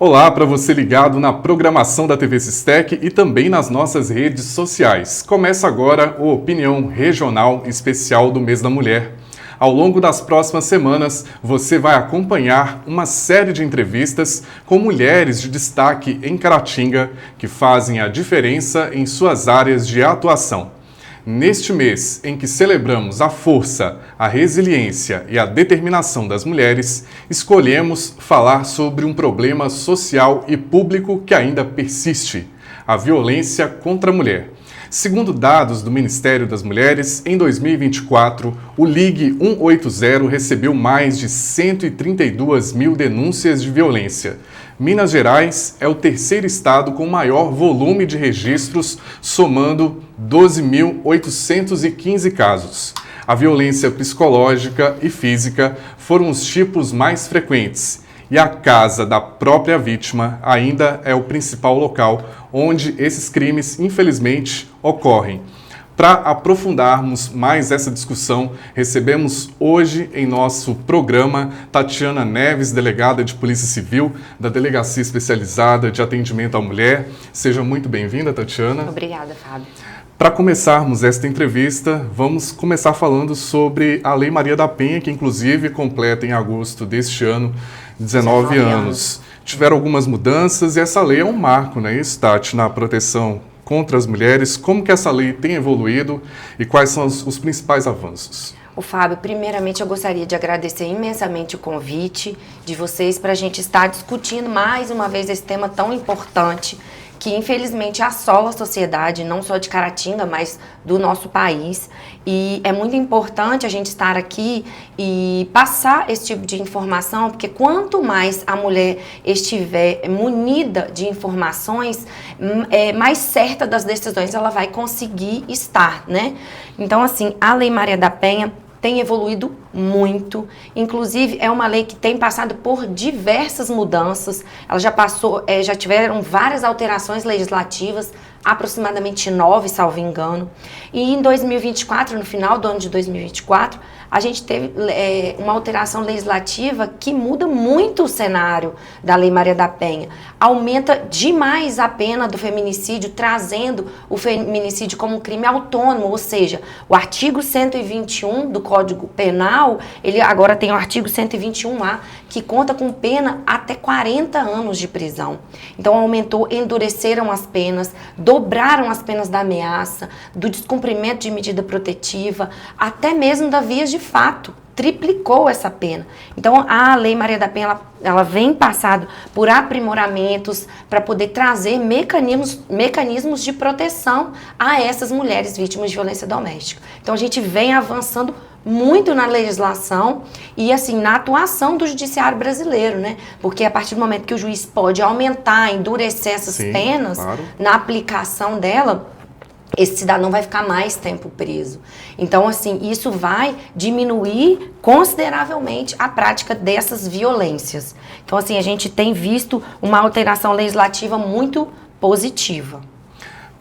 Olá para você ligado na programação da TV Sistec e também nas nossas redes sociais. Começa agora o Opinião Regional Especial do Mês da Mulher. Ao longo das próximas semanas, você vai acompanhar uma série de entrevistas com mulheres de destaque em Caratinga que fazem a diferença em suas áreas de atuação. Neste mês em que celebramos a força, a resiliência e a determinação das mulheres, escolhemos falar sobre um problema social e público que ainda persiste: a violência contra a mulher. Segundo dados do Ministério das Mulheres, em 2024, o Ligue 180 recebeu mais de 132 mil denúncias de violência. Minas Gerais é o terceiro estado com maior volume de registros, somando 12.815 casos. A violência psicológica e física foram os tipos mais frequentes. E a casa da própria vítima ainda é o principal local onde esses crimes, infelizmente, ocorrem. Para aprofundarmos mais essa discussão, recebemos hoje em nosso programa Tatiana Neves, delegada de Polícia Civil da Delegacia Especializada de Atendimento à Mulher. Seja muito bem-vinda, Tatiana. Obrigada, Fábio. Para começarmos esta entrevista, vamos começar falando sobre a Lei Maria da Penha, que inclusive completa em agosto deste ano 19 anos. Tiveram algumas mudanças e essa lei é um marco, né, Tati, na proteção contra as mulheres. Como que essa lei tem evoluído e quais são os principais avanços? Fábio, primeiramente eu gostaria de agradecer imensamente o convite de vocês para a gente estar discutindo mais uma vez esse tema tão importante que infelizmente assola a sociedade, não só de Caratinga, mas do nosso país. E é muito importante a gente estar aqui e passar esse tipo de informação, porque quanto mais a mulher estiver munida de informações, mais certa das decisões ela vai conseguir estar, né? Então, assim, a Lei Maria da Penha tem evoluído muito, inclusive é uma lei que tem passado por diversas mudanças. Ela já passou, já tiveram várias alterações legislativas, aproximadamente 9, salvo engano. E em 2024, no final do ano de 2024, a gente teve uma alteração legislativa que muda muito o cenário da Lei Maria da Penha. Aumenta demais a pena do feminicídio, trazendo o feminicídio como um crime autônomo, ou seja, o artigo 121 do Código Penal, ele agora tem o artigo 121A, que conta com pena até 40 anos de prisão. Então aumentou, endureceram as penas, dobraram as penas da ameaça, do descumprimento de medida protetiva, até mesmo da vias de fato, triplicou essa pena. Então a Lei Maria da Penha, ela vem passado por aprimoramentos para poder trazer mecanismos de proteção a essas mulheres vítimas de violência doméstica. Então a gente vem avançando muito na legislação e assim na atuação do judiciário brasileiro, né? Porque a partir do momento que o juiz pode aumentar, endurecer essas penas, claro, na aplicação dela, esse cidadão vai ficar mais tempo preso. Então, assim, isso vai diminuir consideravelmente a prática dessas violências. Então, assim, a gente tem visto uma alteração legislativa muito positiva.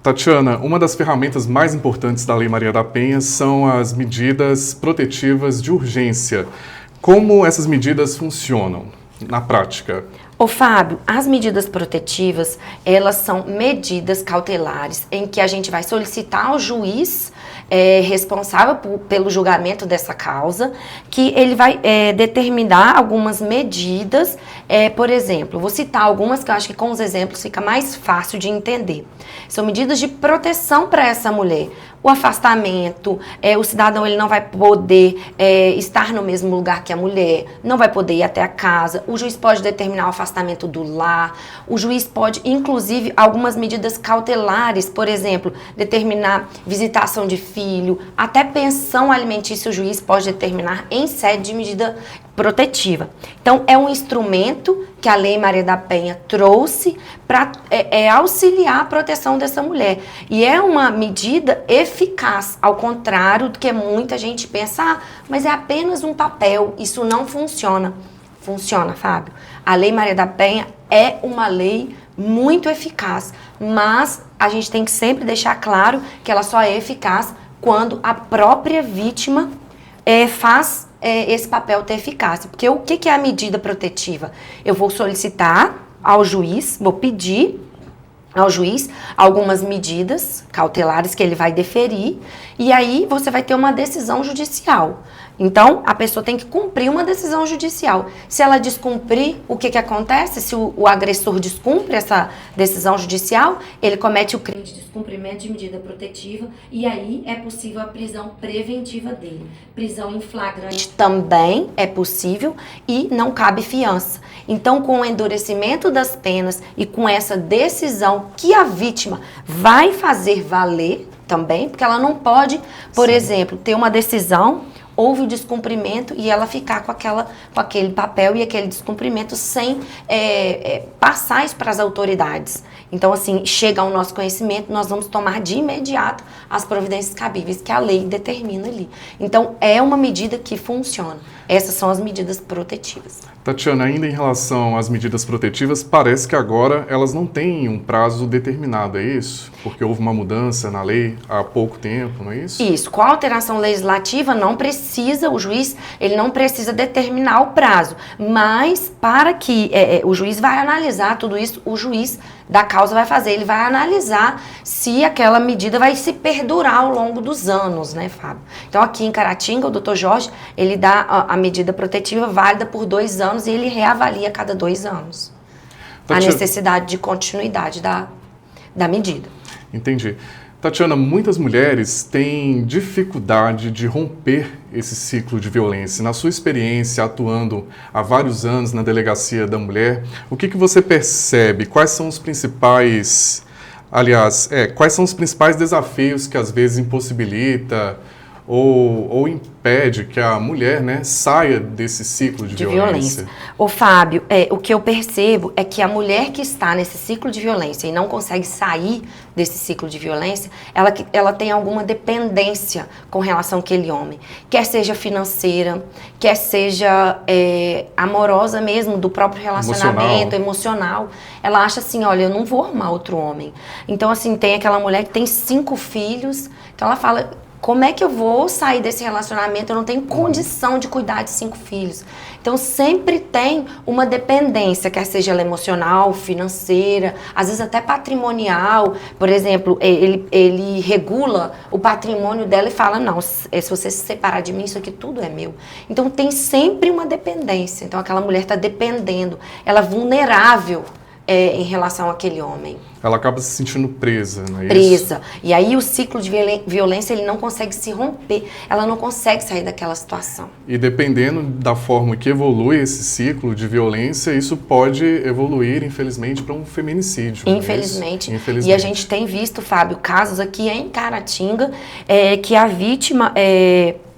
Tatiana, uma das ferramentas mais importantes da Lei Maria da Penha são as medidas protetivas de urgência. Como essas medidas funcionam na prática? Fábio, as medidas protetivas, elas são medidas cautelares em que a gente vai solicitar ao juiz responsável pelo julgamento dessa causa, que ele vai determinar algumas medidas, por exemplo, vou citar algumas que eu acho que com os exemplos fica mais fácil de entender. São medidas de proteção para essa mulher. O afastamento, o cidadão ele não vai poder estar no mesmo lugar que a mulher, não vai poder ir até a casa, o juiz pode determinar o afastamento do lar, o juiz pode, inclusive, algumas medidas cautelares, por exemplo, determinar visitação de filho, até pensão alimentícia o juiz pode determinar em sede de medida protetiva. Então, é um instrumento que a Lei Maria da Penha trouxe para auxiliar a proteção dessa mulher. E é uma medida eficaz, ao contrário do que muita gente pensa, mas é apenas um papel, isso não funciona. Funciona, Fábio. A Lei Maria da Penha é uma lei muito eficaz, mas a gente tem que sempre deixar claro que ela só é eficaz quando a própria vítima esse papel ter eficácia. Porque o que é a medida protetiva? Eu vou solicitar ao juiz, vou pedir ao juiz algumas medidas cautelares que ele vai deferir, e aí você vai ter uma decisão judicial. Então, a pessoa tem que cumprir uma decisão judicial. Se ela descumprir, o que acontece? Se o agressor descumpre essa decisão judicial, ele comete o crime de descumprimento de medida protetiva, e aí é possível a prisão preventiva dele. Prisão em flagrante também é possível e não cabe fiança. Então, com o endurecimento das penas e com essa decisão que a vítima vai fazer valer também, porque ela não pode, por exemplo, ter uma decisão, houve o descumprimento e ela ficar com aquele papel e aquele descumprimento sem passar isso para as autoridades. Então, assim, chega ao nosso conhecimento, nós vamos tomar de imediato as providências cabíveis que a lei determina ali. Então, é uma medida que funciona. Essas são as medidas protetivas. Tatiana, ainda em relação às medidas protetivas, parece que agora elas não têm um prazo determinado, é isso? Porque houve uma mudança na lei há pouco tempo, não é isso? Isso. Com a alteração legislativa, não precisa, o juiz, ele não precisa determinar o prazo. Mas, para que o juiz vai analisar tudo isso, o juiz da causa vai fazer, ele vai analisar se aquela medida vai se perdurar ao longo dos anos, né, Fábio? Então, aqui em Caratinga, o doutor Jorge, ele dá a medida protetiva válida por 2 anos e ele reavalia a cada 2 anos a necessidade de continuidade da medida. Entendi. Tatiana, muitas mulheres têm dificuldade de romper esse ciclo de violência. Na sua experiência, atuando há vários anos na Delegacia da Mulher, o que você percebe? Quais são os principais, quais são os principais desafios que às vezes impossibilita ou impede que a mulher, né, saia desse ciclo de violência? Ô Fábio, o que eu percebo é que a mulher que está nesse ciclo de violência e não consegue sair desse ciclo de violência, ela tem alguma dependência com relação àquele homem. Quer seja financeira, quer seja amorosa mesmo, do próprio relacionamento, emocional. Ela acha assim, olha, eu não vou arrumar outro homem. Então, assim, tem aquela mulher que tem 5 filhos, então ela fala, como é que eu vou sair desse relacionamento? Eu não tenho condição de cuidar de 5 filhos. Então, sempre tem uma dependência, quer seja ela emocional, financeira, às vezes até patrimonial. Por exemplo, ele regula o patrimônio dela e fala, não, se você se separar de mim, isso aqui tudo é meu. Então, tem sempre uma dependência. Então, aquela mulher está dependendo, ela é vulnerável em relação àquele homem. Ela acaba se sentindo presa, não é isso? Presa. E aí o ciclo de violência, ele não consegue se romper. Ela não consegue sair daquela situação. E dependendo da forma que evolui esse ciclo de violência, isso pode evoluir, infelizmente, para um feminicídio. Infelizmente. E a gente tem visto, Fábio, casos aqui em Caratinga, que a vítima,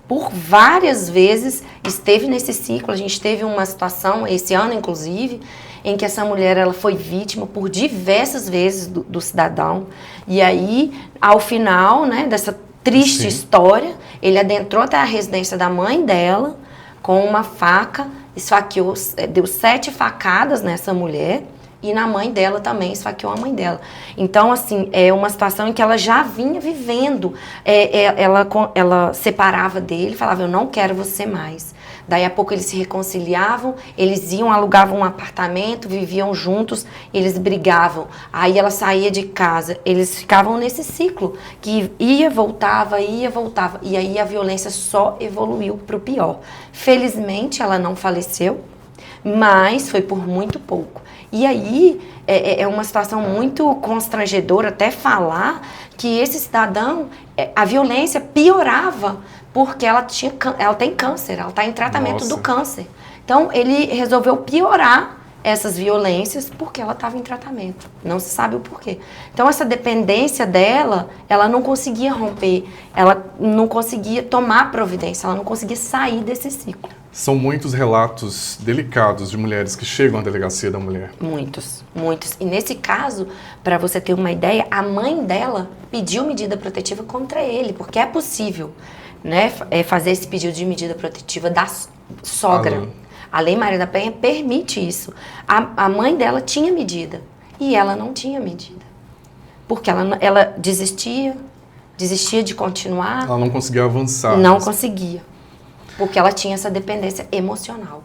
por várias vezes, esteve nesse ciclo. A gente teve uma situação, esse ano inclusive, em que essa mulher ela foi vítima por diversas vezes do cidadão. E aí, ao final, né, dessa triste história, ele adentrou até a residência da mãe dela com uma faca, esfaqueou, deu 7 facadas nessa mulher, e na mãe dela também, esfaqueou a mãe dela. Então, assim, é uma situação em que ela já vinha vivendo. Ela separava dele, falava, eu não quero você mais. Daí a pouco eles se reconciliavam, eles alugavam um apartamento, viviam juntos, eles brigavam. Aí ela saía de casa, eles ficavam nesse ciclo, que ia, voltava. E aí a violência só evoluiu para o pior. Felizmente ela não faleceu, mas foi por muito pouco. E aí é uma situação muito constrangedora até falar que esse cidadão, a violência piorava porque ela tem câncer, ela está em tratamento do câncer. Então ele resolveu piorar essas violências porque ela estava em tratamento. Não se sabe o porquê. Então essa dependência dela, ela não conseguia romper, ela não conseguia tomar providência, ela não conseguia sair desse ciclo. São muitos relatos delicados de mulheres que chegam à Delegacia da Mulher. Muitos, muitos. E nesse caso, para você ter uma ideia, a mãe dela pediu medida protetiva contra ele, porque é possível, né, fazer esse pedido de medida protetiva da sogra. A Lei Maria da Penha permite isso. A mãe dela tinha medida e ela não tinha medida. Porque ela desistia de continuar. Ela não conseguia avançar. Não conseguia. Porque ela tinha essa dependência emocional.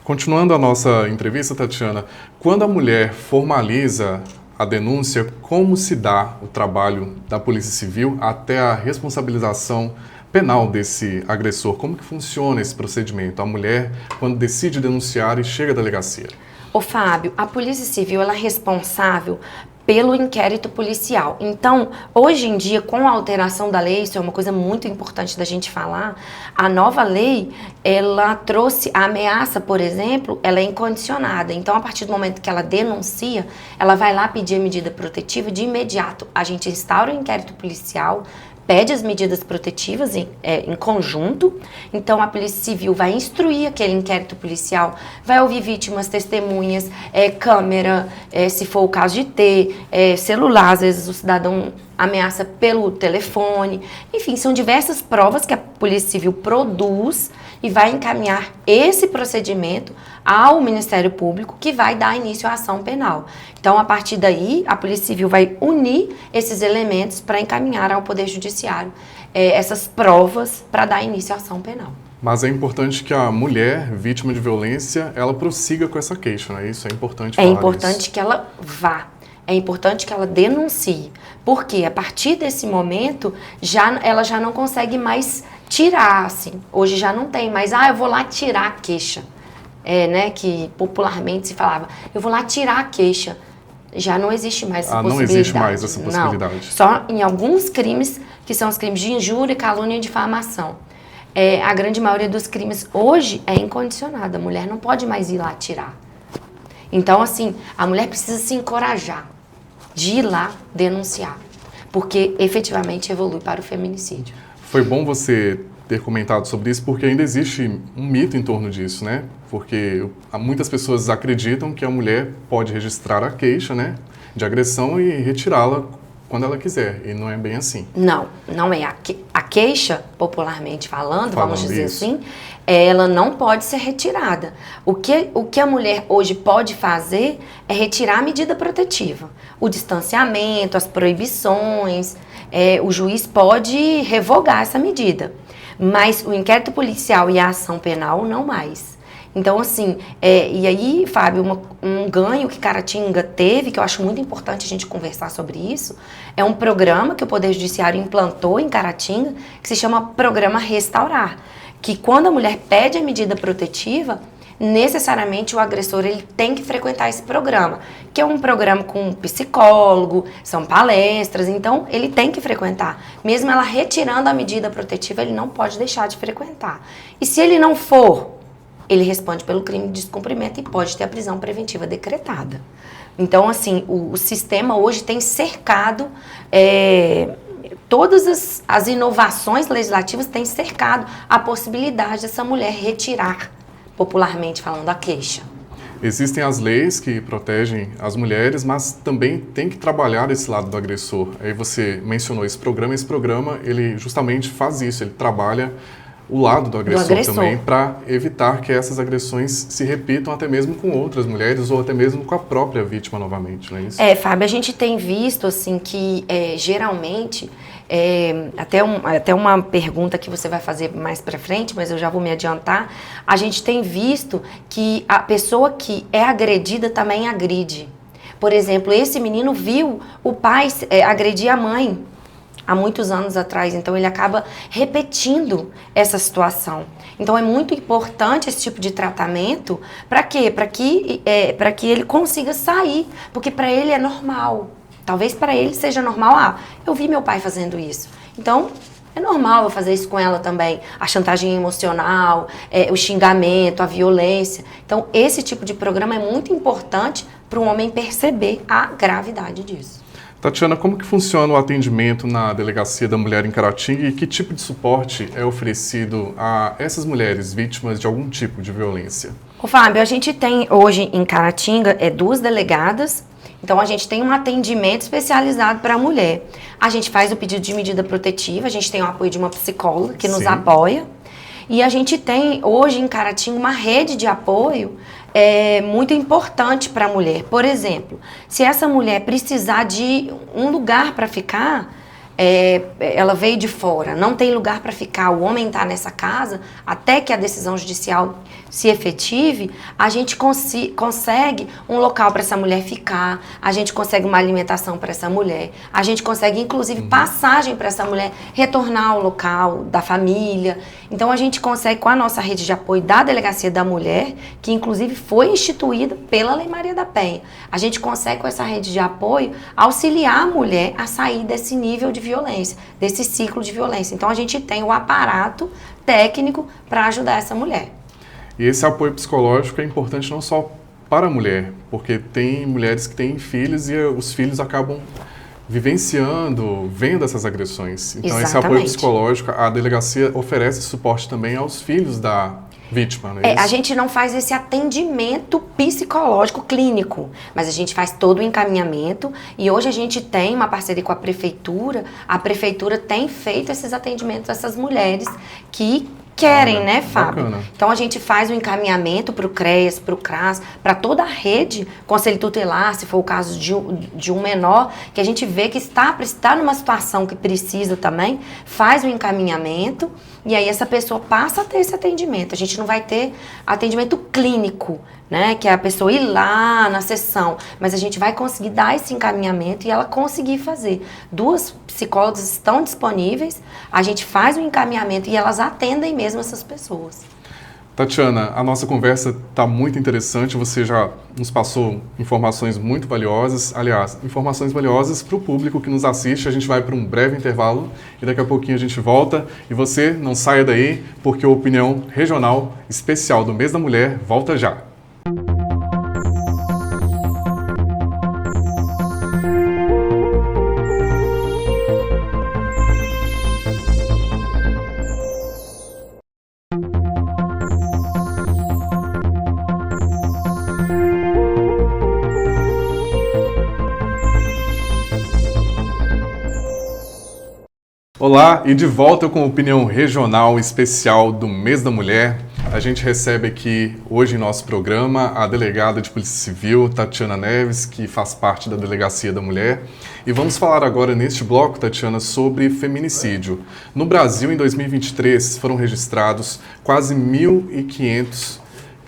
Continuando a nossa entrevista, Tatiana, quando a mulher formaliza a denúncia, como se dá o trabalho da Polícia Civil até a responsabilização penal desse agressor? Como que funciona esse procedimento? A mulher, quando decide denunciar e chega à delegacia? Ô Fábio, a Polícia Civil ela é responsável pelo inquérito policial. Então, hoje em dia, com a alteração da lei, isso é uma coisa muito importante da gente falar, a nova lei, ela trouxe a ameaça, por exemplo, ela é incondicionada. Então, a partir do momento que ela denuncia, ela vai lá pedir a medida protetiva, de imediato a gente instaura o inquérito policial, pede as medidas protetivas em conjunto. Então, a Polícia Civil vai instruir aquele inquérito policial, vai ouvir vítimas, testemunhas, câmera, se for o caso de ter, celular, às vezes o cidadão ameaça pelo telefone. Enfim, são diversas provas que a Polícia Civil produz e vai encaminhar esse procedimento ao Ministério Público, que vai dar início à ação penal. Então, a partir daí, a Polícia Civil vai unir esses elementos para encaminhar ao Poder Judiciário essas provas para dar início à ação penal. Mas é importante que a mulher, vítima de violência, ela prossiga com essa queixa, não é isso? É importante falar isso. É importante que ela vá. É importante que ela denuncie, porque a partir desse momento ela já não consegue mais tirar, assim. Hoje já não tem mais, eu vou lá tirar a queixa, né? Que popularmente se falava, eu vou lá tirar a queixa. Já não existe mais essa possibilidade. Não existe mais essa possibilidade. Não. Só em alguns crimes, que são os crimes de injúria, calúnia e difamação. A grande maioria dos crimes hoje é incondicionada. A mulher não pode mais ir lá tirar. Então, assim, a mulher precisa se encorajar de ir lá denunciar, porque efetivamente evolui para o feminicídio. Foi bom você ter comentado sobre isso, porque ainda existe um mito em torno disso, né? Porque muitas pessoas acreditam que a mulher pode registrar a queixa, né, de agressão e retirá-la quando ela quiser, e não é bem assim. Não é. A queixa, popularmente falando, vamos dizer isso, assim, ela não pode ser retirada. O que a mulher hoje pode fazer é retirar a medida protetiva. O distanciamento, as proibições, o juiz pode revogar essa medida. Mas o inquérito policial e a ação penal, não mais. Então, assim, e aí, Fábio, um ganho que Caratinga teve, que eu acho muito importante a gente conversar sobre isso, é um programa que o Poder Judiciário implantou em Caratinga, que se chama Programa Restaurar, que quando a mulher pede a medida protetiva, necessariamente o agressor ele tem que frequentar esse programa, que é um programa com psicólogo, são palestras, então ele tem que frequentar. Mesmo ela retirando a medida protetiva, ele não pode deixar de frequentar. E se ele não for, ele responde pelo crime de descumprimento e pode ter a prisão preventiva decretada. Então, assim, o sistema hoje tem cercado, todas as inovações legislativas têm cercado a possibilidade dessa mulher retirar, popularmente falando, a queixa. Existem as leis que protegem as mulheres, mas também tem que trabalhar esse lado do agressor. Aí você mencionou esse programa ele justamente faz isso, ele trabalha o lado do agressor também, para evitar que essas agressões se repitam até mesmo com outras mulheres ou até mesmo com a própria vítima novamente, não é isso? Fábio, a gente tem visto assim que geralmente, até uma pergunta que você vai fazer mais para frente, mas eu já vou me adiantar, a gente tem visto que a pessoa que é agredida também agride. Por exemplo, esse menino viu o pai agredir a mãe há muitos anos atrás, então ele acaba repetindo essa situação. Então é muito importante esse tipo de tratamento, para quê? Para que ele consiga sair, porque para ele é normal. Talvez para ele seja normal, eu vi meu pai fazendo isso, então é normal eu fazer isso com ela também. A chantagem emocional, o xingamento, a violência. Então esse tipo de programa é muito importante para o homem perceber a gravidade disso. Tatiana, como que funciona o atendimento na Delegacia da Mulher em Caratinga e que tipo de suporte é oferecido a essas mulheres vítimas de algum tipo de violência? Ô Fábio, a gente tem hoje em Caratinga 2 delegadas, então a gente tem um atendimento especializado para a mulher. A gente faz o pedido de medida protetiva, a gente tem o apoio de uma psicóloga que nos apoia, e a gente tem hoje em Caratinga uma rede de apoio muito importante para a mulher. Por exemplo, se essa mulher precisar de um lugar para ficar, ela veio de fora, não tem lugar para ficar, o homem está nessa casa, até que a decisão judicial se efetive, a gente consegue um local para essa mulher ficar, a gente consegue uma alimentação para essa mulher, a gente consegue inclusive passagem para essa mulher retornar ao local da família. Então a gente consegue, com a nossa rede de apoio da Delegacia da Mulher, que inclusive foi instituída pela Lei Maria da Penha, a gente consegue com essa rede de apoio auxiliar a mulher a sair desse nível de violência, desse ciclo de violência. Então a gente tem o aparato técnico para ajudar essa mulher. E esse apoio psicológico é importante não só para a mulher, porque tem mulheres que têm filhos e os filhos acabam vivenciando, vendo essas agressões. Então, Exatamente. Esse apoio psicológico, a delegacia oferece suporte também aos filhos da vítima, não é isso? A gente não faz esse atendimento psicológico clínico, mas a gente faz todo o encaminhamento e hoje a gente tem uma parceria com a prefeitura tem feito esses atendimentos a essas mulheres que querem, né, Fábio? Bacana. Então a gente faz o encaminhamento para o CREAS, para o CRAS, para toda a rede, conselho tutelar, se for o caso de um menor, que a gente vê que está numa situação que precisa também, faz o encaminhamento e aí essa pessoa passa a ter esse atendimento. A gente não vai ter atendimento clínico, né, que é a pessoa ir lá na sessão, mas a gente vai conseguir dar esse encaminhamento e ela conseguir fazer. 2 psicólogas estão disponíveis, a gente faz o encaminhamento e elas atendem mesmo essas pessoas. Tatiana, a nossa conversa está muito interessante, você já nos passou informações muito valiosas, aliás, informações valiosas para o público que nos assiste. A gente vai para um breve intervalo e daqui a pouquinho a gente volta. E você não saia daí, porque a Opinião Regional Especial do Mês da Mulher volta já. Olá, e de volta com a Opinião Regional Especial do Mês da Mulher. A gente recebe aqui hoje em nosso programa a delegada de Polícia Civil, Tatiana Neves, que faz parte da Delegacia da Mulher. E vamos falar agora neste bloco, Tatiana, sobre feminicídio. No Brasil, em 2023, foram registrados quase 1.500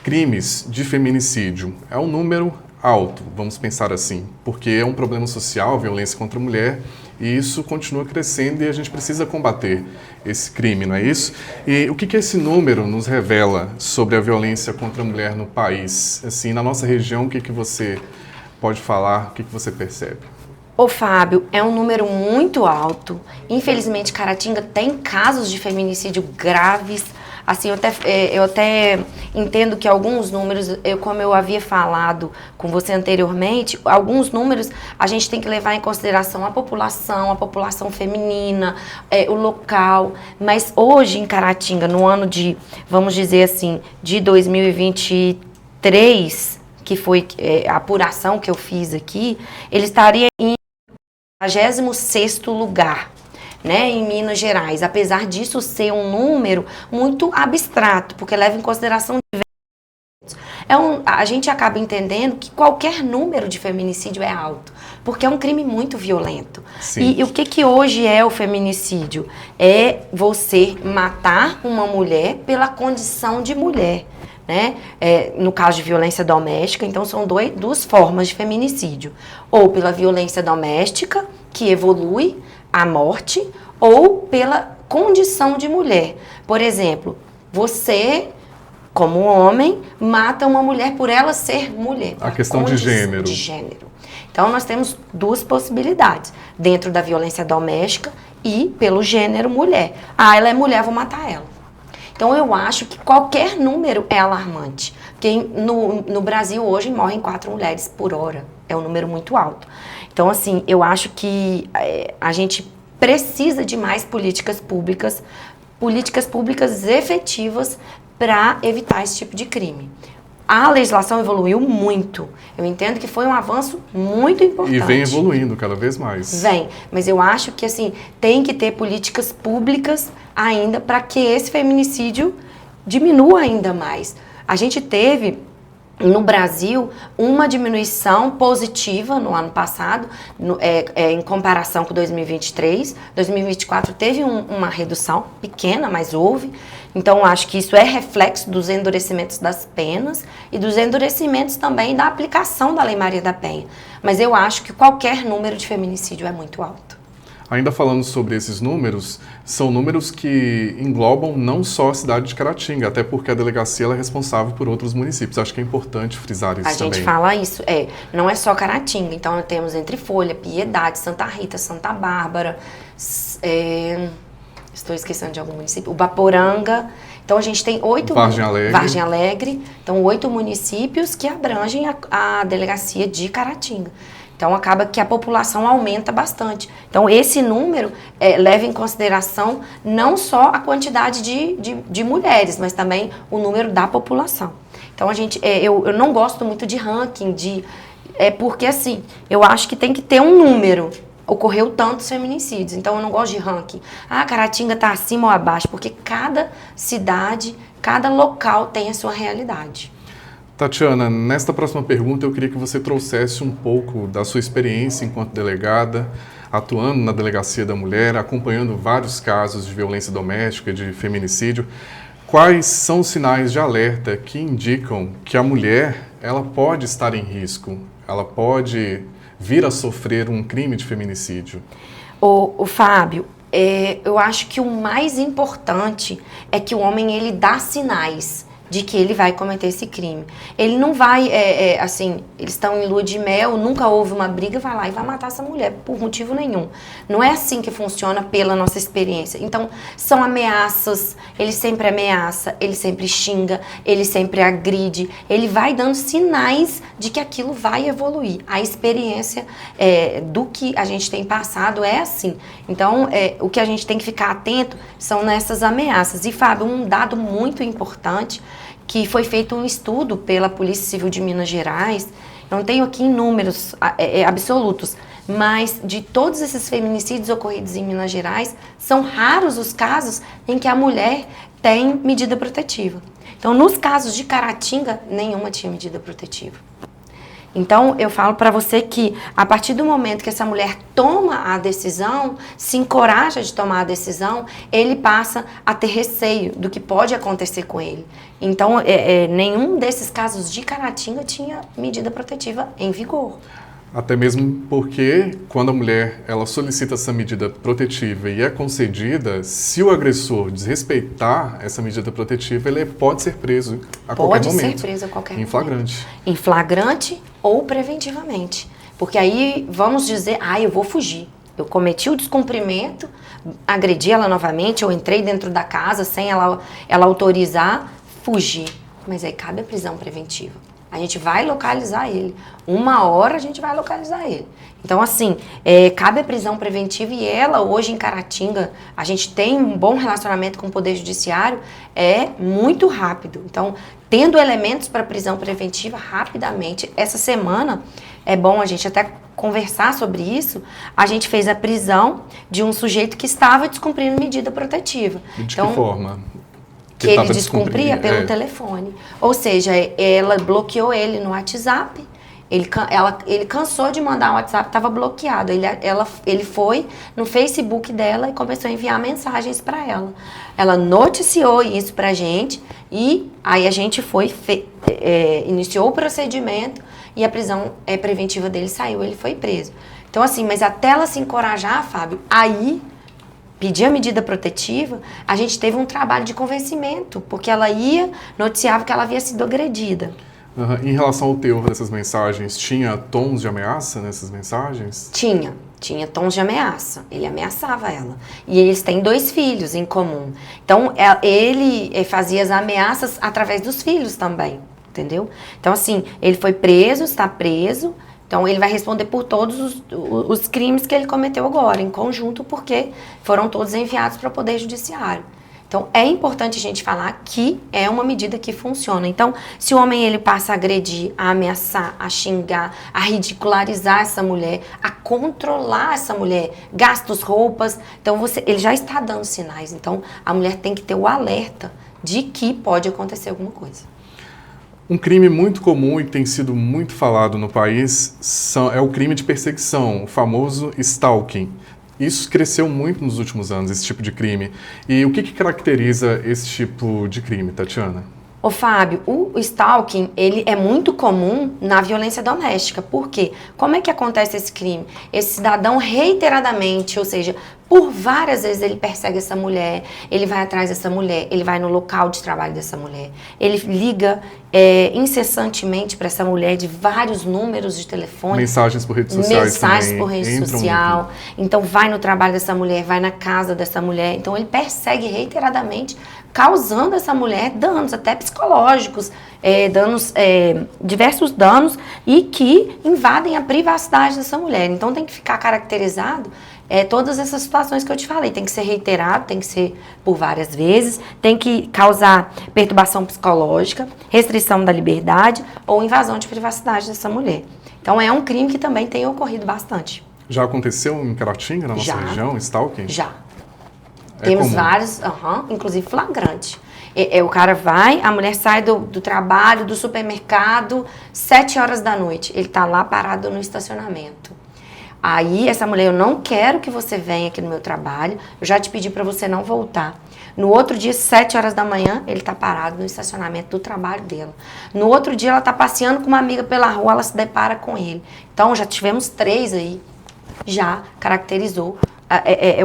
crimes de feminicídio. É um número alto, vamos pensar assim, porque é um problema social, a violência contra a mulher, e isso continua crescendo e a gente precisa combater esse crime, não é isso? E o que esse número nos revela sobre a violência contra a mulher no país? Assim, na nossa região, o que você pode falar, o que você percebe? Ô Fábio, é um número muito alto. Infelizmente, Caratinga tem casos de feminicídio graves. Assim, eu até entendo que alguns números, como eu havia falado com você anteriormente, alguns números a gente tem que levar em consideração a população feminina, o local. Mas hoje em Caratinga, no ano de, vamos dizer assim, de 2023, que foi a apuração que eu fiz aqui, ele estaria em 26º lugar. Né, em Minas Gerais, apesar disso ser um número muito abstrato, porque leva em consideração diversos. A gente acaba entendendo que qualquer número de feminicídio é alto, porque é um crime muito violento. E o que hoje é o feminicídio? É você matar uma mulher pela condição de mulher. Né? No caso de violência doméstica, então são duas formas de feminicídio. Ou pela violência doméstica, que evolui a morte, ou pela condição de mulher. Por exemplo, você, como homem, mata uma mulher por ela ser mulher. A questão de gênero. Então, nós temos 2 possibilidades. Dentro da violência doméstica e pelo gênero mulher. Ah, ela é mulher, vou matar ela. Então, eu acho que qualquer número é alarmante. Porque no Brasil, hoje, morrem 4 mulheres por hora. É um número muito alto. Então, assim, eu acho que a gente precisa de mais políticas públicas efetivas para evitar esse tipo de crime. A legislação evoluiu muito. Eu entendo que foi um avanço muito importante. E vem evoluindo cada vez mais. Vem, mas eu acho que assim, tem que ter políticas públicas ainda para que esse feminicídio diminua ainda mais. A gente teve no Brasil, uma diminuição positiva no ano passado, em comparação com 2023. 2024 teve uma redução pequena, mas houve. Então, acho que isso é reflexo dos endurecimentos das penas e dos endurecimentos também da aplicação da Lei Maria da Penha. Mas eu acho que qualquer número de feminicídio é muito alto. Ainda falando sobre esses números, são números que englobam não só a cidade de Caratinga, até porque a delegacia ela é responsável por outros municípios. Acho que é importante frisar isso também. A gente fala isso, não é só Caratinga. Então, nós temos Entre Folha, Piedade, Santa Rita, Santa Bárbara, estou esquecendo de algum município, Ubaporanga. Então, a gente tem 8... Vargem Alegre. Então, 8 municípios que abrangem a delegacia de Caratinga. Então, acaba que a população aumenta bastante. Então, esse número leva em consideração não só a quantidade de mulheres, mas também o número da população. Então, eu não gosto muito de ranking, porque, assim, eu acho que tem que ter um número. Ocorreu tantos feminicídios, então eu não gosto de ranking. Caratinga está acima ou abaixo, porque cada cidade, cada local tem a sua realidade. Tatiana, nesta próxima pergunta eu queria que você trouxesse um pouco da sua experiência enquanto delegada, atuando na Delegacia da Mulher, acompanhando vários casos de violência doméstica, de feminicídio. Quais são os sinais de alerta que indicam que a mulher ela pode estar em risco, ela pode vir a sofrer um crime de feminicídio? O Fábio, eu acho que o mais importante é que o homem ele dá sinais de que ele vai cometer esse crime. Ele não vai, assim, eles estão em lua de mel, nunca houve uma briga, vai lá e vai matar essa mulher por motivo nenhum. Não é assim que funciona pela nossa experiência. Então, são ameaças, ele sempre ameaça, ele sempre xinga, ele sempre agride, ele vai dando sinais de que aquilo vai evoluir. A experiência do que a gente tem passado é assim. Então, o que a gente tem que ficar atento são nessas ameaças. E, Fábio, um dado muito importante, que foi feito um estudo pela Polícia Civil de Minas Gerais, não tenho aqui em números absolutos, mas de todos esses feminicídios ocorridos em Minas Gerais, são raros os casos em que a mulher tem medida protetiva. Então, nos casos de Caratinga, nenhuma tinha medida protetiva. Então, eu falo para você que, a partir do momento que essa mulher toma a decisão, se encoraja de tomar a decisão, ele passa a ter receio do que pode acontecer com ele. Então, nenhum desses casos de Caratinga tinha medida protetiva em vigor. Até mesmo porque, quando a mulher ela solicita essa medida protetiva e é concedida, se o agressor desrespeitar essa medida protetiva, ele pode ser preso a qualquer momento. Pode ser preso a qualquer momento. Em flagrante. Em flagrante ou preventivamente. Porque aí, vamos dizer, eu vou fugir. Eu cometi o descumprimento, agredi ela novamente, eu entrei dentro da casa sem ela autorizar, fugi. Mas aí cabe a prisão preventiva. A gente vai localizar ele. 1 hora a gente vai localizar ele. Então, assim, cabe a prisão preventiva e ela, hoje em Caratinga, a gente tem um bom relacionamento com o Poder Judiciário, é muito rápido. Então, tendo elementos para prisão preventiva rapidamente, essa semana, é bom a gente até conversar sobre isso, a gente fez a prisão de um sujeito que estava descumprindo medida protetiva. E de que forma? Que ele descumpria pelo telefone. Ou seja, ela bloqueou ele no WhatsApp, ele cansou de mandar o WhatsApp, estava bloqueado. Ele foi no Facebook dela e começou a enviar mensagens para ela. Ela noticiou isso pra gente e aí a gente iniciou o procedimento e a prisão preventiva dele saiu, ele foi preso. Então assim, mas até ela se encorajar, Fábio, aí pedir a medida protetiva, a gente teve um trabalho de convencimento, porque ela noticiava que ela havia sido agredida. Em relação ao teor dessas mensagens, tinha tons de ameaça nessas mensagens? Tinha tons de ameaça. Ele ameaçava ela. E eles têm 2 filhos em comum. Então, ele fazia as ameaças através dos filhos também, entendeu? Então, assim, ele foi preso, está preso. Então, ele vai responder por todos os crimes que ele cometeu agora, em conjunto, porque foram todos enviados para o Poder Judiciário. Então, é importante a gente falar que é uma medida que funciona. Então, se o homem ele passa a agredir, a ameaçar, a xingar, a ridicularizar essa mulher, a controlar essa mulher, gastos, roupas, então ele já está dando sinais. Então, a mulher tem que ter o alerta de que pode acontecer alguma coisa. Um crime muito comum e que tem sido muito falado no país é o crime de perseguição, o famoso stalking. Isso cresceu muito nos últimos anos, esse tipo de crime. E o que caracteriza esse tipo de crime, Tatiana? Ô Fábio, o stalking, ele é muito comum na violência doméstica. Por quê? Como é que acontece esse crime? Esse cidadão reiteradamente, ou seja, por várias vezes ele persegue essa mulher, ele vai atrás dessa mulher, ele vai no local de trabalho dessa mulher, ele liga incessantemente para essa mulher de vários números de telefone. Mensagens por redes sociais Mensagens por rede social. Muito. Então vai no trabalho dessa mulher, vai na casa dessa mulher. Então ele persegue reiteradamente, causando a essa mulher danos, até psicológicos, diversos danos e que invadem a privacidade dessa mulher. Então tem que ficar caracterizado todas essas situações que eu te falei. Tem que ser reiterado, tem que ser por várias vezes, tem que causar perturbação psicológica, restrição da liberdade ou invasão de privacidade dessa mulher. Então é um crime que também tem ocorrido bastante. Já aconteceu em Caratinga, na nossa região, stalking? Já. Temos comum. Vários, inclusive flagrante. O cara vai, a mulher sai do trabalho, do supermercado, 7 horas da noite. Ele tá lá parado no estacionamento. Aí essa mulher, eu não quero que você venha aqui no meu trabalho, eu já te pedi para você não voltar. No outro dia, 7 horas da manhã, ele tá parado no estacionamento do trabalho dela. No outro dia, ela tá passeando com uma amiga pela rua, ela se depara com ele. Então, já tivemos 3 aí, já caracterizou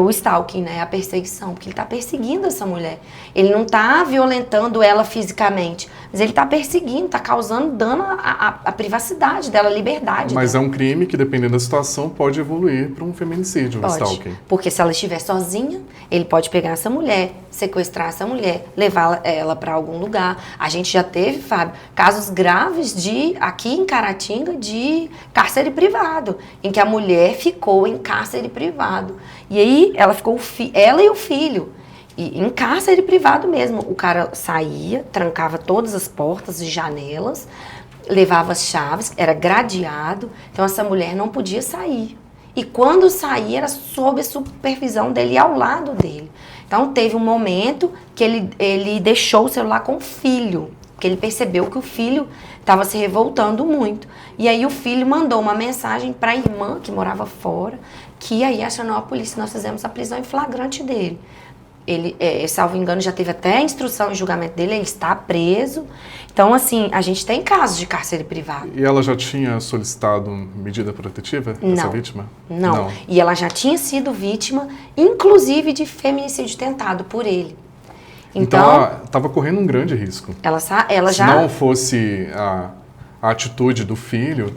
o stalking, né? A perseguição, porque ele tá perseguindo essa mulher. Ele não tá violentando ela fisicamente, mas ele tá perseguindo, tá causando dano à privacidade dela, à liberdade Mas dela. É um crime que, dependendo da situação, pode evoluir para um feminicídio, o stalking. Porque se ela estiver sozinha, ele pode pegar essa mulher, sequestrar essa mulher, levar ela para algum lugar. A gente já teve, Fábio, casos graves aqui em Caratinga, de cárcere privado, em que a mulher ficou em cárcere privado. E aí ela ficou, ela e o filho, em cárcere privado mesmo. O cara saía, trancava todas as portas e janelas, levava as chaves, era gradeado, então essa mulher não podia sair. E quando saía, era sob a supervisão dele, ao lado dele. Então teve um momento que ele deixou o celular com o filho, porque ele percebeu que o filho estava se revoltando muito. E aí o filho mandou uma mensagem para a irmã, que morava fora, que aí acionou a polícia. Nós fizemos a prisão em flagrante dele. Ele, salvo engano, já teve até a instrução e julgamento dele, ele está preso. Então, assim, a gente tem casos de cárcere privado. E ela já tinha solicitado medida protetiva, essa vítima? Não. E ela já tinha sido vítima, inclusive, de feminicídio tentado por ele. Então ela estava correndo um grande risco. Ela Se não fosse a atitude do filho,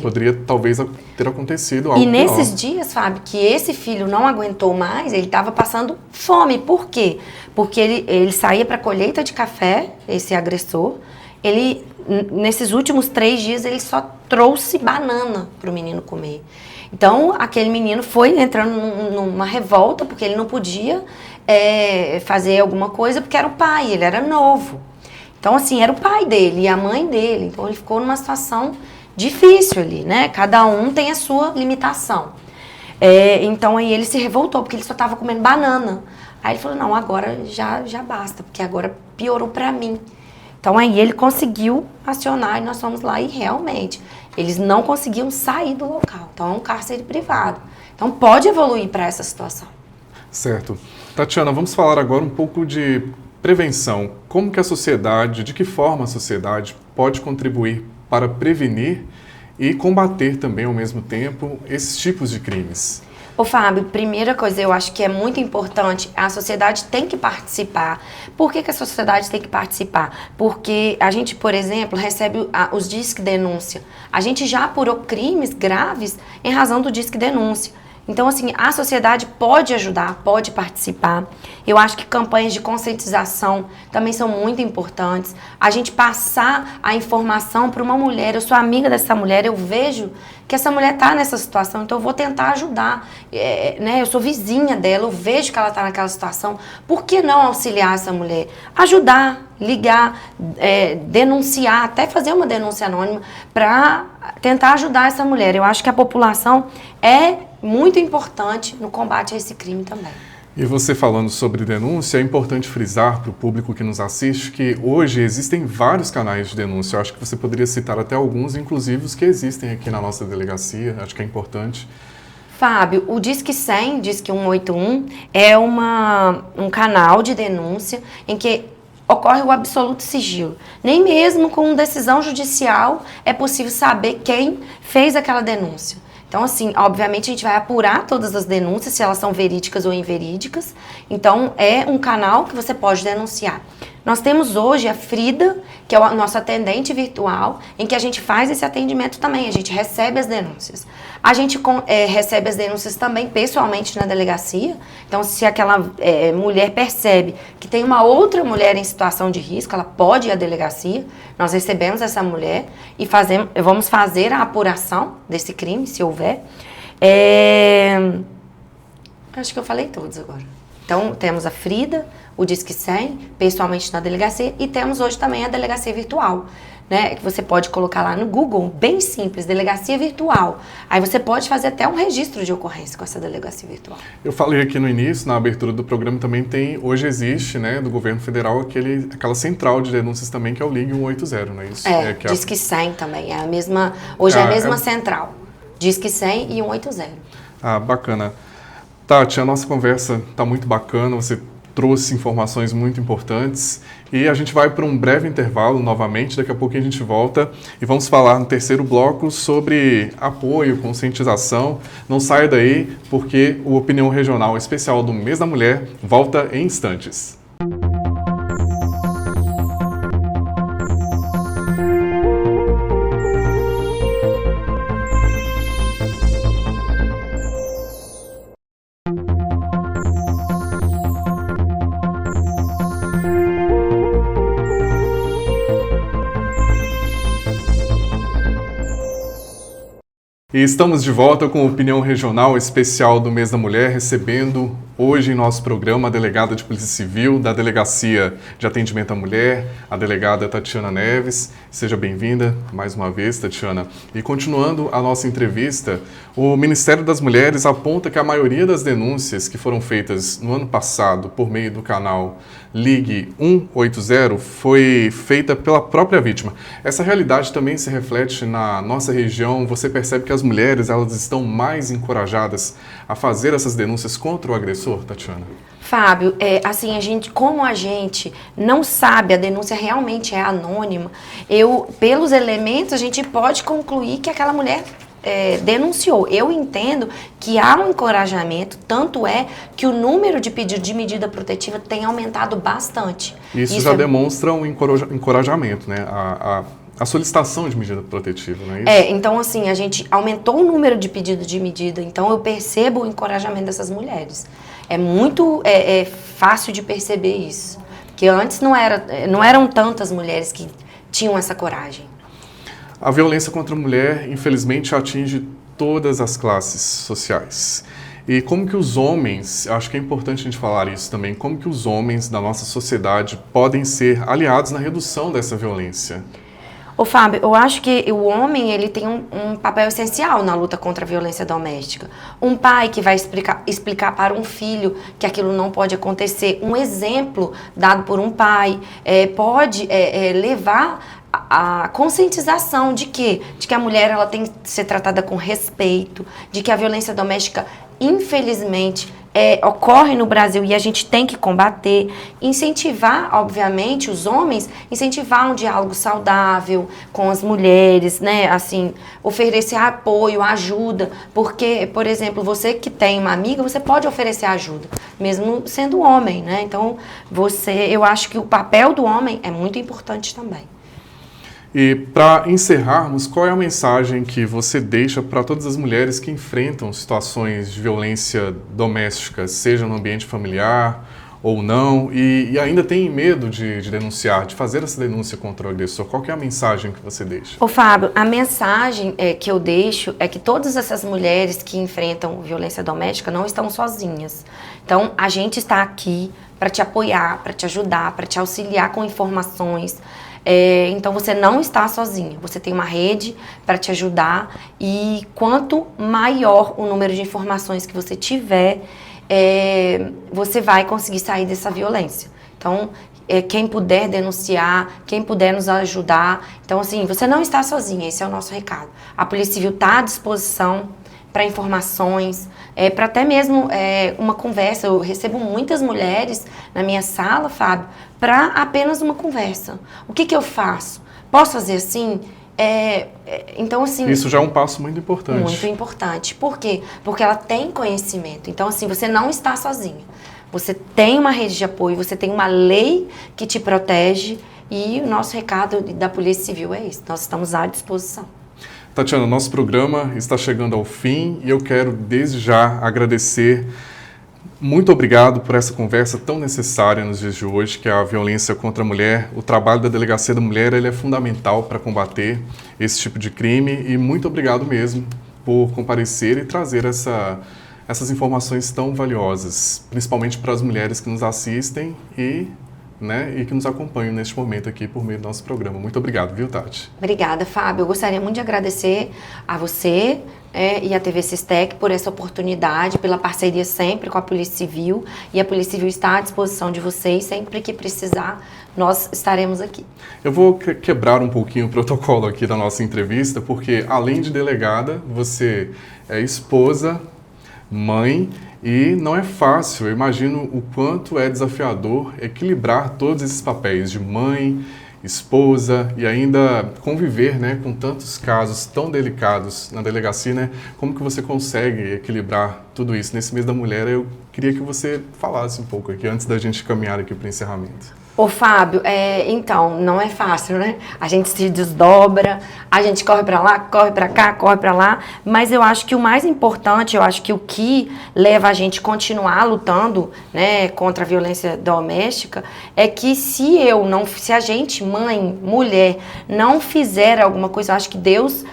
poderia talvez ter acontecido algo pior. E nesses pior. dias, Fábio, que esse filho não aguentou mais, ele estava passando fome. Por quê? Porque ele saía para colheita de café, esse agressor. Ele, nesses últimos 3 dias, ele só trouxe banana para o menino comer. Então, aquele menino foi entrando numa revolta, porque ele não podia fazer alguma coisa, porque era o pai, ele era novo. Então, assim, era o pai dele e a mãe dele. Então, ele ficou numa situação difícil ali, né? Cada um tem a sua limitação. Então, aí ele se revoltou, porque ele só estava comendo banana. Aí ele falou, não, agora já basta, porque agora piorou pra mim. Então, aí ele conseguiu acionar e nós fomos lá e realmente, eles não conseguiam sair do local. Então, é um cárcere privado. Então, pode evoluir para essa situação. Certo. Tatiana, vamos falar agora um pouco de prevenção. Como que a sociedade, de que forma a sociedade pode contribuir para prevenir e combater também, ao mesmo tempo, esses tipos de crimes? Ô Fábio, primeira coisa, eu acho que é muito importante, a sociedade tem que participar. Por que a sociedade tem que participar? Porque a gente, por exemplo, recebe os disque denúncia. A gente já apurou crimes graves em razão do disque denúncia. Então, assim, a sociedade pode ajudar, pode participar. Eu acho que campanhas de conscientização também são muito importantes. A gente passar a informação para uma mulher, eu sou amiga dessa mulher, eu vejo que essa mulher está nessa situação, então eu vou tentar ajudar. Eu sou vizinha dela, eu vejo que ela está naquela situação. Por que não auxiliar essa mulher? Ajudar, ligar, denunciar, até fazer uma denúncia anônima para tentar ajudar essa mulher. Eu acho que a população é muito importante no combate a esse crime também. E você falando sobre denúncia, é importante frisar para o público que nos assiste que hoje existem vários canais de denúncia. Eu acho que você poderia citar até alguns, inclusive os que existem aqui na nossa delegacia. Acho que é importante. Fábio, o Disque 100, Disque 181, é um canal de denúncia em que ocorre o absoluto sigilo. Nem mesmo com decisão judicial é possível saber quem fez aquela denúncia. Então, assim, obviamente a gente vai apurar todas as denúncias, se elas são verídicas ou inverídicas. Então, é um canal que você pode denunciar. Nós temos hoje a Frida, que é o nosso atendente virtual, em que a gente faz esse atendimento também, a gente recebe as denúncias. A gente recebe as denúncias também pessoalmente na delegacia. Então, se aquela mulher percebe que tem uma outra mulher em situação de risco, ela pode ir à delegacia. Nós recebemos essa mulher e vamos fazer a apuração desse crime, se houver. Acho que eu falei todos agora. Então, temos a Frida, o Disque 100, pessoalmente na delegacia, e temos hoje também a delegacia virtual, né? Que você pode colocar lá no Google, bem simples, delegacia virtual. Aí você pode fazer até um registro de ocorrência com essa delegacia virtual. Eu falei aqui no início, na abertura do programa também hoje existe, né, do governo federal, aquela central de denúncias também, que é o Ligue 180, não é isso? Disque 100 também, é a mesma central. Disque 100 e 180. Ah, bacana. Tati, a nossa conversa está muito bacana, você trouxe informações muito importantes e a gente vai para um breve intervalo novamente, daqui a pouco a gente volta e vamos falar no terceiro bloco sobre apoio, conscientização. Não saia daí porque o Opinião Regional Especial do Mês da Mulher volta em instantes. E estamos de volta com a Opinião Regional Especial do Mês da Mulher, recebendo hoje em nosso programa a delegada de Polícia Civil da Delegacia de Atendimento à Mulher, a delegada Tatiana Neves. Seja bem-vinda mais uma vez, Tatiana. E continuando a nossa entrevista, o Ministério das Mulheres aponta que a maioria das denúncias que foram feitas no ano passado por meio do canal Ligue 180 foi feita pela própria vítima. Essa realidade também se reflete na nossa região. Você percebe que as mulheres elas estão mais encorajadas a fazer essas denúncias contra o agressor, Tatiana? Fábio, assim, como a gente não sabe, a denúncia realmente é anônima, pelos elementos, a gente pode concluir que aquela mulher denunciou. Eu entendo que há um encorajamento, tanto é que o número de pedidos de medida protetiva tem aumentado bastante. Isso já demonstra um encorajamento, né? A solicitação de medida protetiva, não é isso? Então assim, a gente aumentou o número de pedidos de medida, então eu percebo o encorajamento dessas mulheres. É muito fácil de perceber isso, porque antes não eram tantas mulheres que tinham essa coragem. A violência contra a mulher, infelizmente, atinge todas as classes sociais. E como que os homens, acho que é importante a gente falar isso também, como que os homens da nossa sociedade podem ser aliados na redução dessa violência? Ô Fábio, eu acho que o homem ele tem um papel essencial na luta contra a violência doméstica. Um pai que vai explicar para um filho que aquilo não pode acontecer. Um exemplo dado por um pai pode levar a conscientização de que a mulher ela tem que ser tratada com respeito, de que a violência doméstica, infelizmente, ocorre no Brasil e a gente tem que combater, incentivar, obviamente, os homens, incentivar um diálogo saudável com as mulheres, né, assim, oferecer apoio, ajuda, porque, por exemplo, você que tem uma amiga, você pode oferecer ajuda, mesmo sendo homem, né, então, eu acho que o papel do homem é muito importante também. E para encerrarmos, qual é a mensagem que você deixa para todas as mulheres que enfrentam situações de violência doméstica, seja no ambiente familiar ou não, e ainda têm medo de denunciar, de fazer essa denúncia contra o agressor? Qual que é a mensagem que você deixa? Ô Fábio, a mensagem que eu deixo é que todas essas mulheres que enfrentam violência doméstica não estão sozinhas. Então, a gente está aqui para te apoiar, para te ajudar, para te auxiliar com informações. Então você não está sozinha, você tem uma rede para te ajudar e quanto maior o número de informações que você tiver, você vai conseguir sair dessa violência. Então, quem puder denunciar, quem puder nos ajudar. Então, assim, você não está sozinha, esse é o nosso recado. A Polícia Civil está à disposição para informações, para até mesmo uma conversa. Eu recebo muitas mulheres na minha sala, Fábio, para apenas uma conversa. O que eu faço? Posso fazer assim? Então, assim... Isso já é um passo muito importante. Muito importante. Por quê? Porque ela tem conhecimento. Então, assim, você não está sozinha. Você tem uma rede de apoio, você tem uma lei que te protege e o nosso recado da Polícia Civil é isso. Nós estamos à disposição. Tatiana, nosso programa está chegando ao fim e eu quero desde já agradecer. Muito obrigado por essa conversa tão necessária nos dias de hoje, que é a violência contra a mulher. O trabalho da Delegacia da Mulher ele é fundamental para combater esse tipo de crime e muito obrigado mesmo por comparecer e trazer essas informações tão valiosas, principalmente para as mulheres que nos assistem e que nos acompanham neste momento aqui por meio do nosso programa. Muito obrigado, viu, Tati? Obrigada, Fábio. Eu gostaria muito de agradecer a você e a TV Sistec por essa oportunidade, pela parceria sempre com a Polícia Civil. E a Polícia Civil está à disposição de vocês, sempre que precisar, nós estaremos aqui. Eu vou quebrar um pouquinho o protocolo aqui da nossa entrevista, porque além de delegada, você é esposa, mãe, e não é fácil. Eu imagino o quanto é desafiador equilibrar todos esses papéis de mãe, esposa e ainda conviver, com tantos casos tão delicados na delegacia, Como que você consegue equilibrar tudo isso? Nesse mês da mulher, eu queria que você falasse um pouco aqui, antes da gente caminhar aqui para o encerramento. Ô, Fábio, então, não é fácil, A gente se desdobra, a gente corre para lá, corre para cá, corre para lá, mas eu acho que o mais importante, eu acho que o que leva a gente a continuar lutando, contra a violência doméstica, é que se a gente, mãe, mulher, não fizer alguma coisa, eu acho que Deus...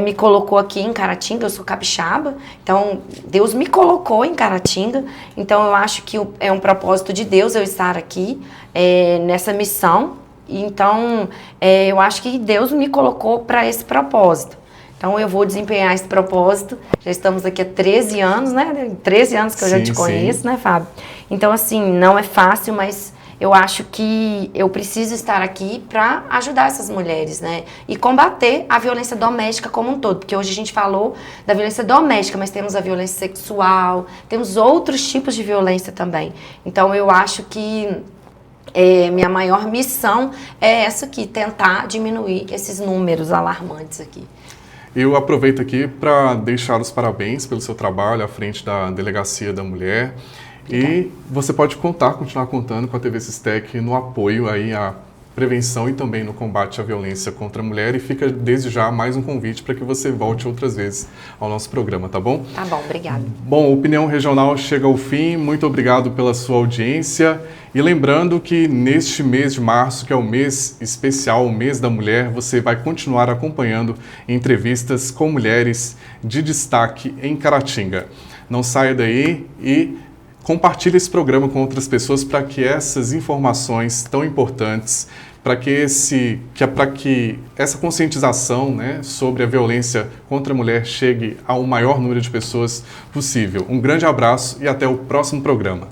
me colocou aqui em Caratinga, eu sou capixaba, então Deus me colocou em Caratinga, então eu acho que é um propósito de Deus eu estar aqui nessa missão, então eu acho que Deus me colocou para esse propósito. Então eu vou desempenhar esse propósito, já estamos aqui há 13 anos, 13 anos que eu já te conheço, Fábio? Então assim, não é fácil, mas... eu acho que eu preciso estar aqui para ajudar essas mulheres, e combater a violência doméstica como um todo, porque hoje a gente falou da violência doméstica, mas temos a violência sexual, temos outros tipos de violência também. Então eu acho que minha maior missão é essa aqui, tentar diminuir esses números alarmantes aqui. Eu aproveito aqui para deixar os parabéns pelo seu trabalho à frente da Delegacia da Mulher. E você pode continuar contando com a TV Sistec no apoio aí à prevenção e também no combate à violência contra a mulher. E fica desde já mais um convite para que você volte outras vezes ao nosso programa, tá bom? Tá bom, obrigada. Bom, Opinião Regional chega ao fim. Muito obrigado pela sua audiência. E lembrando que neste mês de março, que é o mês especial, o mês da mulher, você vai continuar acompanhando entrevistas com mulheres de destaque em Caratinga. Não saia daí e... compartilhe esse programa com outras pessoas para que essas informações tão importantes, para que essa conscientização sobre a violência contra a mulher chegue ao maior número de pessoas possível. Um grande abraço e até o próximo programa.